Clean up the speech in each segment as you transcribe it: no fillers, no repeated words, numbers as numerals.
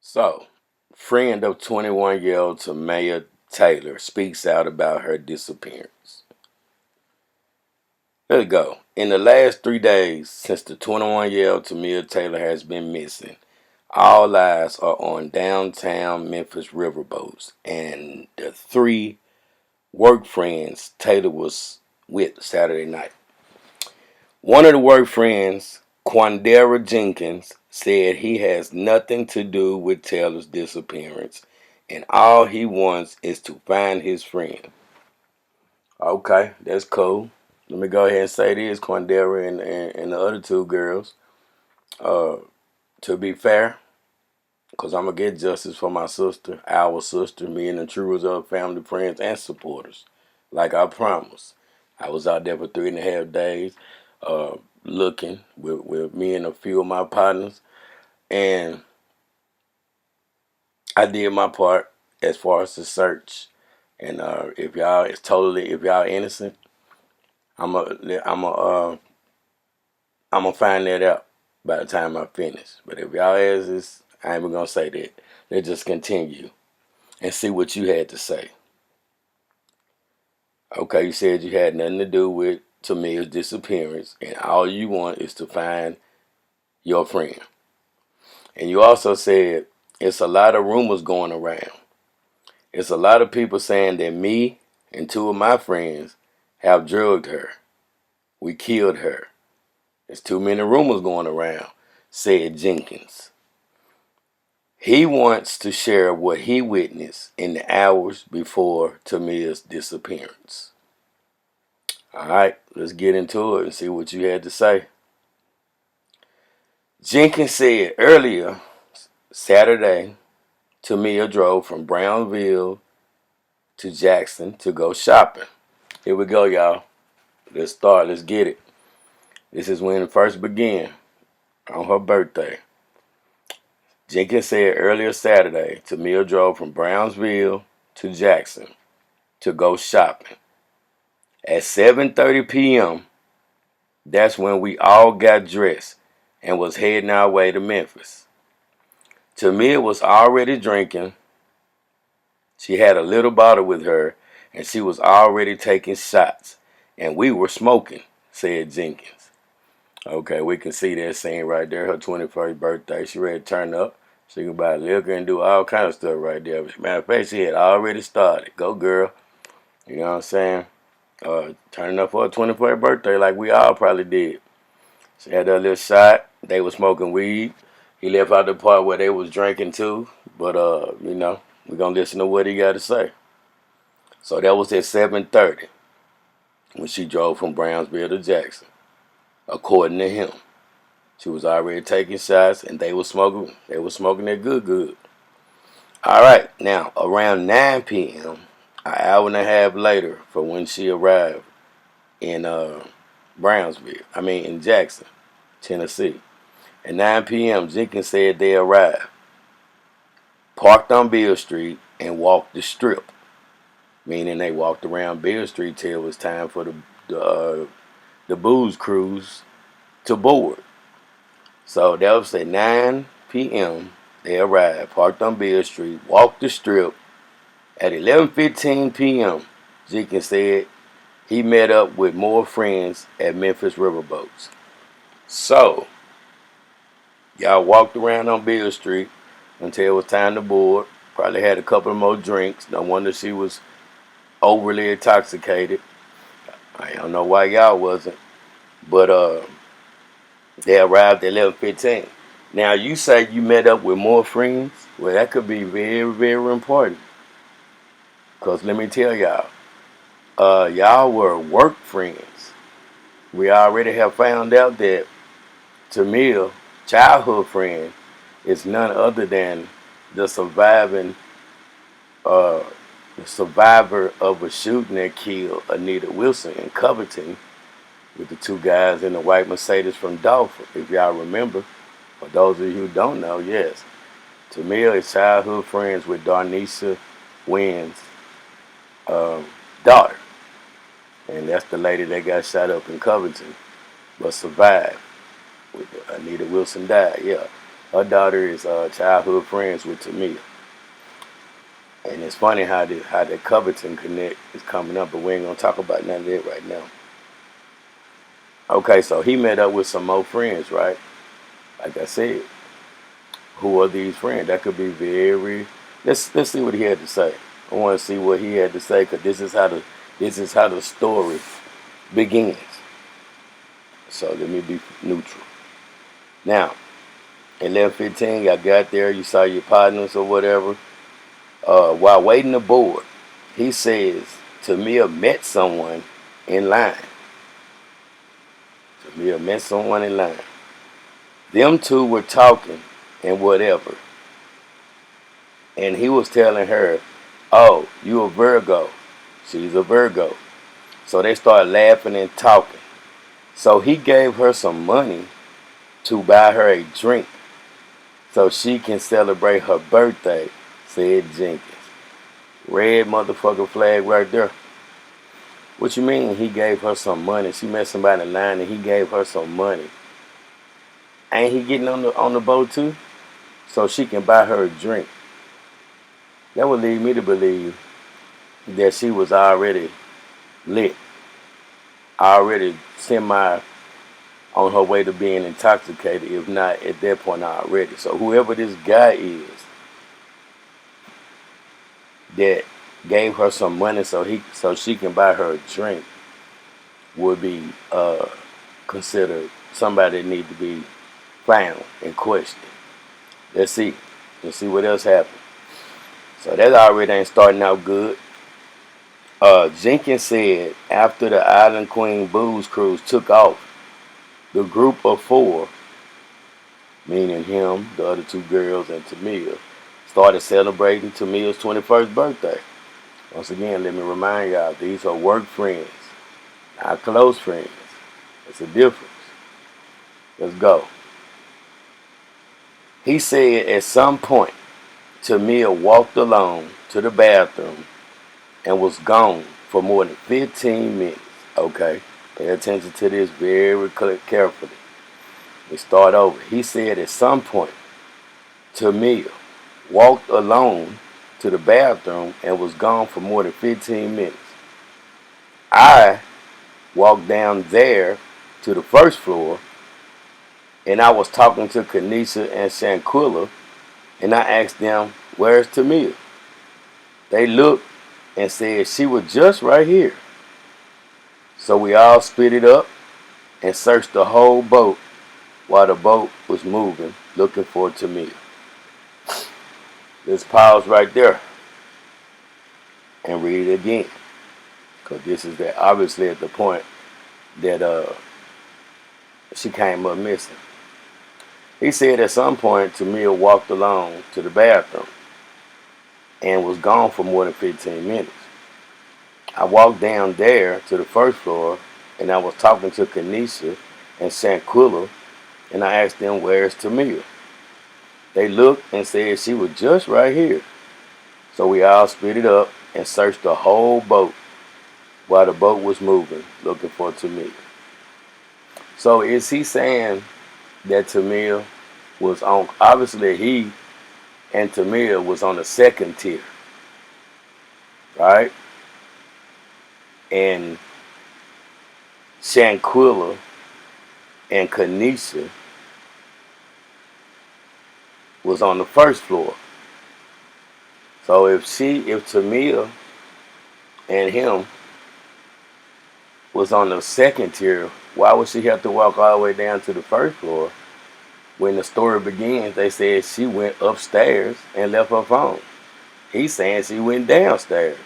So, friend of 21-year-old Tamia Taylor speaks out about her disappearance. Let's go. In the last 3 days since the 21-year-old Tamia Taylor has been missing, all eyes are on downtown Memphis riverboats and the three work friends Taylor was with Saturday night. One of the work friends, Quandera Jenkins, said he has nothing to do with Taylor's disappearance and all he wants is to find his friend. Okay, that's cool. Let me go ahead and say this, Quandera and the other two girls. Uh, to be fair, because I'm going to get justice for my sister, our sister, me and the TRUUUUUU family, friends, and supporters. Like I promised. I was out there for 3.5 days looking with me and a few of my partners. And I did my part as far as the search. And if y'all innocent, I'm gonna find that out by the time I finish. But if y'all is, I ain't even gonna say that. Let's just continue and see what you had to say. Okay, you said you had nothing to do with Tamia's disappearance, and all you want is to find your friend. And you also said it's a lot of rumors going around. It's a lot of people saying that me and two of my friends have drugged her. We killed her. There's too many rumors going around, said Jenkins. He wants to share what he witnessed in the hours before Tamia's disappearance. All right, let's get into it and see what you had to say. Jenkins said earlier Saturday, Tamia drove from Brownsville to Jackson to go shopping. Here we go, y'all. Let's start. Let's get it. This is when it first began, on her birthday. Jenkins said earlier Saturday, Tamia drove from Brownsville to Jackson to go shopping. At 7:30 p.m., that's when we all got dressed and was heading our way to Memphis. Tamia was already drinking. She had a little bottle with her, and she was already taking shots, and we were smoking, said Jenkins. Okay, we can see that scene right there, her 21st birthday. She ready to turn up. She can buy liquor and do all kind of stuff right there. Matter of fact, she had already started. Go, girl. You know what I'm saying? Turning up for her 21st birthday like we all probably did. She had that little shot. They was smoking weed. He left out the part where they was drinking too. But, we're going to listen to what he got to say. So that was at 7:30 when she drove from Brownsville to Jackson, according to him. She was already taking shots, and they were smoking. They were smoking that good. All right, now around 9 p.m., an hour and a half later, from when she arrived in in Jackson, Tennessee. At 9 p.m., Jenkins said they arrived, parked on Beale Street, and walked the strip. Meaning they walked around Beale Street till it was time for the booze cruise to board. So that was at 9 p.m. They arrived, parked on Beale Street, walked the strip. At 11:15 p.m., Jenkins said he met up with more friends at Memphis riverboats. So y'all walked around on Beale Street until it was time to board. Probably had a couple of more drinks. No wonder she was overly intoxicated. I don't know why y'all wasn't. But they arrived at 11:15. Now you say you met up with more friends. Well, that could be very, very important. Cause let me tell y'all, y'all were work friends. We already have found out that Tamia, childhood friend, is none other than the uh, survivor of a shooting that killed Anita Wilson in Covington with the two guys in the white Mercedes from Dolphin, if y'all remember. For those of you who don't know, yes. Tamia is childhood friends with Darnisha Wynn's daughter. And that's the lady that got shot up in Covington, but survived. With Anita Wilson died, yeah. Her daughter is childhood friends with Tamia. And it's funny how the Covington connect is coming up, but we ain't gonna talk about none of that right now. Okay, so he met up with some more friends, right? Like I said, who are these friends? That could be very. Let's see what he had to say. I want to see what he had to say because this is how the story begins. So let me be neutral. Now, 11:15, I got there. You saw your partners or whatever. While waiting to board, he says Tamia met someone in line. Tamia met someone in line. Them two were talking and whatever. And he was telling her, oh, you a Virgo. She's a Virgo. So they started laughing and talking. So he gave her some money to buy her a drink so she can celebrate her birthday, said Jenkins. Red motherfucker flag right there. What you mean he gave her some money? She met somebody in line and he gave her some money. Ain't he getting on the boat too? So she can buy her a drink. That would lead me to believe that she was already lit. Already semi on her way to being intoxicated, if not at that point already. So whoever this guy is that gave her some money so she can buy her a drink would be considered somebody that need to be found and questioned. Let's see what else happened. So that already ain't starting out good. Jenkins said after the Island Queen booze cruise took off, the group of four, meaning him, the other two girls, and Tamia, started celebrating Tamia's 21st birthday. Once again, let me remind y'all, these are work friends, not close friends. It's a difference. Let's go. He said at some point, Tamia walked alone to the bathroom and was gone for more than 15 minutes. Okay, pay attention to this very carefully. We start over. He said at some point, Tamia walked alone to the bathroom and was gone for more than 15 minutes. I walked down there to the first floor and I was talking to Kanisha and Shanquilla and I asked them, where's Tamia? They looked and said she was just right here. So we all split it up and searched the whole boat while the boat was moving, looking for Tamia. Let's pause right there and read it again, because this is obviously at the point that she came up missing. He said at some point Tamia walked alone to the bathroom and was gone for more than 15 minutes. I walked down there to the first floor and I was talking to Kanisha and Shanquilla and I asked them, where's Tamia? They looked and said she was just right here. So we all split it up and searched the whole boat while the boat was moving, looking for Tamia. So is he saying that Tamia was on, obviously he and Tamia was on the second tier, right? And Shanquilla and Kanisha was on the first floor. So if Tamia and him was on the second tier, why would she have to walk all the way down to the first floor? When the story begins, they said she went upstairs and left her phone. He's saying she went downstairs.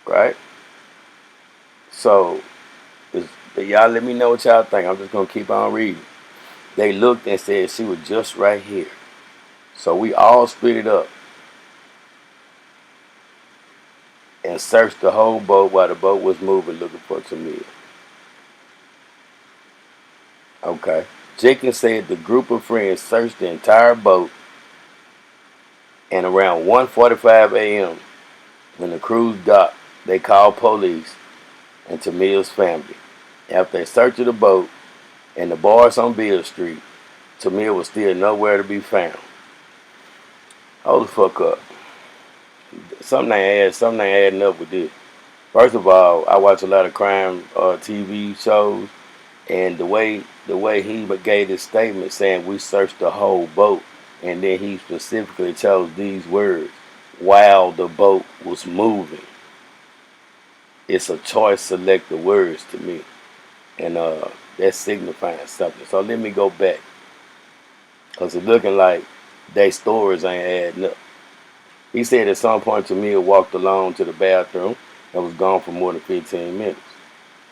Right? So, y'all let me know what y'all think. I'm just going to keep on reading. They looked and said she was just right here. So we all split it up and searched the whole boat while the boat was moving looking for Tamia. Okay. Jenkins said the group of friends searched the entire boat, and around 1:45 a.m. when the cruise docked, they called police and Tamia's family. After they searched the boat and the bars on Beale Street, Tamia was still nowhere to be found. Hold the fuck up. Something ain't adding up with this. First of all, I watch a lot of crime TV shows, and the way he gave this statement saying we searched the whole boat, and then he specifically chose these words while the boat was moving. It's a choice selected words to me, and that's signifying something. So let me go back, cause it's looking like their stories ain't adding up. He said at some point Tamia walked alone to the bathroom and was gone for more than 15 minutes.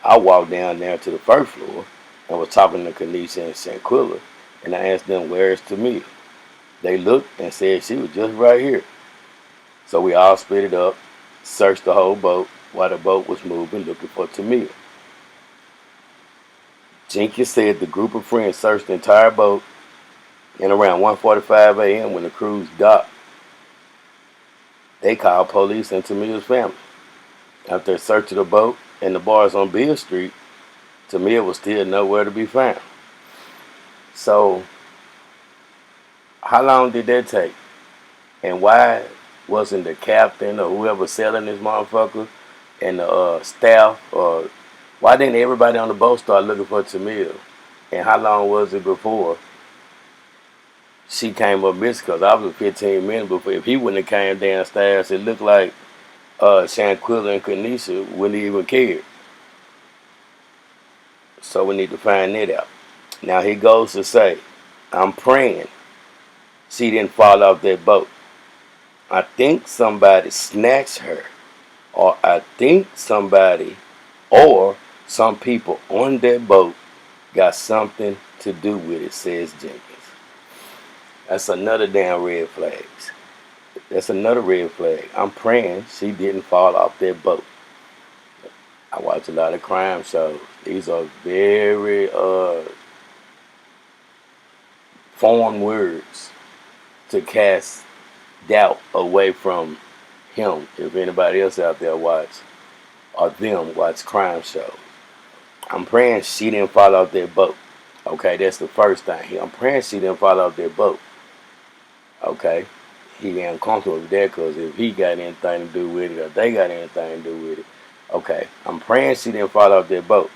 I walked down there to the first floor and was talking to Kanisha and Shanquilla, and I asked them, where's Tamia? They looked and said she was just right here. So we all split it up, searched the whole boat while the boat was moving looking for Tamia. Jenkins said the group of friends searched the entire boat, and around 1:45 a.m. when the crews docked, they called police and Tamia's family. After a search of the boat and the bars on Beale Street, Tamia was still nowhere to be found. So, how long did that take? And why wasn't the captain or whoever selling this motherfucker and the staff, or why didn't everybody on the boat start looking for Tamia? And how long was it before she came up missing? Because I was 15 minutes before. If he wouldn't have came downstairs, it looked like Shanquilla and Kanisha wouldn't even care. So we need to find that out. Now he goes to say, I'm praying she didn't fall off that boat. I think somebody snatched her, or I think somebody or some people on that boat got something to do with it, says Jenkins. That's another damn red flag. That's another red flag. I'm praying she didn't fall off that boat. I watch a lot of crime shows. These are very formed words to cast doubt away from him. If anybody else out there watch crime shows. I'm praying she didn't fall off that boat. Okay, that's the first thing. I'm praying she didn't fall off that boat. Okay, he ain't comfortable with that, because if he got anything to do with it or they got anything to do with it. Okay, I'm praying she didn't fall off that boat.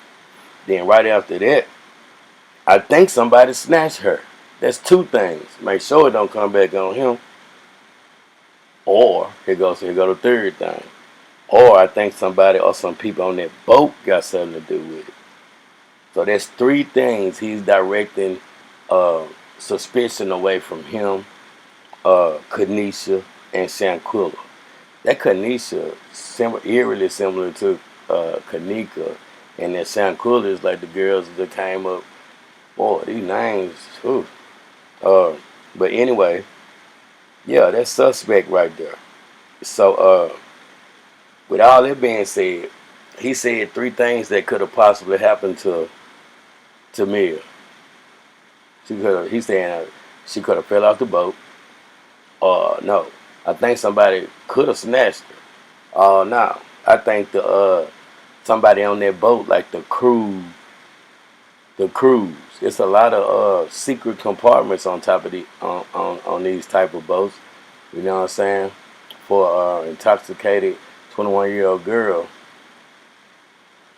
Then right after that, I think somebody snatched her. That's two things. Make sure it don't come back on him. Or, here goes the third thing. Or I think somebody or some people on that boat got something to do with it. So that's three things he's directing suspicion away from him, Kanisha, and Shanquilla. That Kanisha, eerily similar to Kanika, and that Shanquilla is like the girls that came up. Boy, these names, whew. But anyway, yeah, that's suspect right there. So, with all that being said, he said three things that could have possibly happened to Tamia. He's saying she could have fell off the boat. No, I think somebody could have snatched her. No, I think somebody on that boat, like the cruise. It's a lot of secret compartments on top of on these type of boats. You know what I'm saying? For an intoxicated 21-year-old girl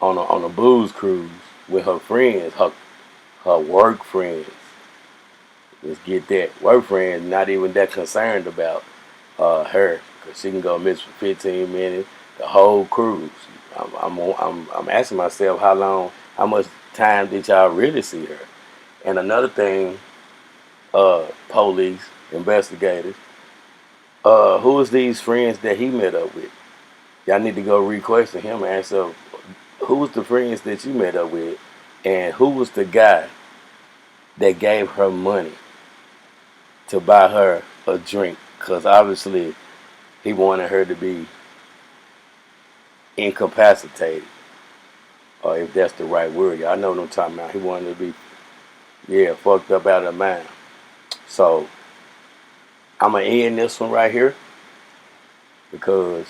on a booze cruise with her friends, her work friends. Let's get that. Work friends not even that concerned about her, because she can go miss for 15 minutes, the whole cruise. I'm asking myself, how much time did y'all really see her? And another thing, police, investigators, who is these friends that he met up with? Y'all need to go re-question him and ask him, who was the friends that you met up with, and who was the guy that gave her money to buy her a drink? Because obviously he wanted her to be incapacitated, or if that's the right word. Y'all know what I'm talking about. He wanted to be, fucked up out of her mind. So I'm going to end this one right here, because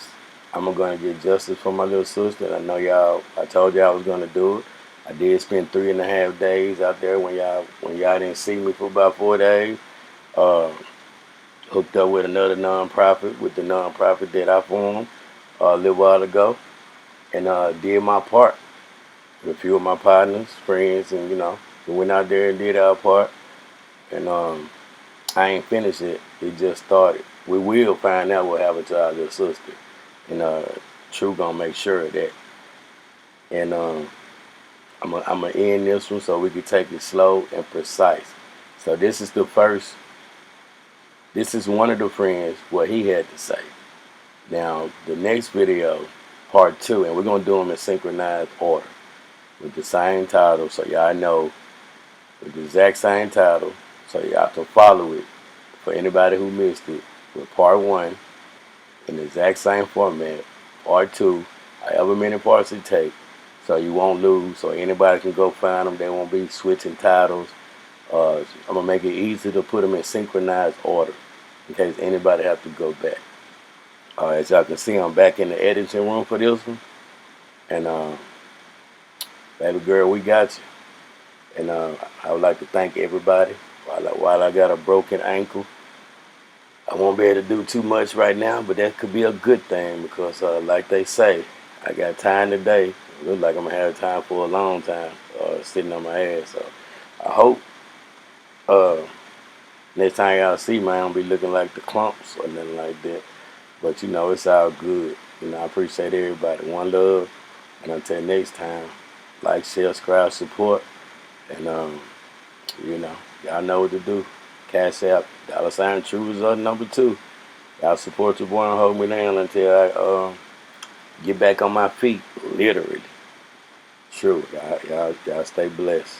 I'm going to get justice for my little sister. I know I told y'all I was going to do it. I did spend 3.5 days out there when y'all didn't see me for about 4 days. Uh, Hooked up with another nonprofit, with the nonprofit that I formed a little while ago, and did my part with a few of my partners, friends, and we went out there and did our part. And I ain't finished it. It just started. We will find out what happened to our little sister, and True gonna make sure of that. And I'm gonna end this one so we can take it slow and precise. So this is the first. This is one of the friends what he had to say. Now the next video, part 2, and we're gonna do them in synchronized order with the same title, so y'all know with the exact same title, so y'all can follow it. For anybody who missed it, with part 1 in the exact same format, part 2, however many parts it take, so you won't lose, so anybody can go find them. They won't be switching titles. I'm gonna make it easy to put them in synchronized order in case anybody have to go back. As y'all can see, I'm back in the editing room for this one, and baby girl, we got you. And I would like to thank everybody. While I got a broken ankle, I won't be able to do too much right now, but that could be a good thing because, like they say, I got time today. It looks like I'm going to have time for a long time sitting on my ass. So I hope next time y'all see me, I don't be looking like the clumps or nothing like that. But, it's all good. I appreciate everybody. One love. And until next time, like, share, subscribe, support. And, y'all know what to do. Cash App, $ True Result #2. Y'all support your boy and hold me down until I get back on my feet, literally. True. Y'all stay blessed.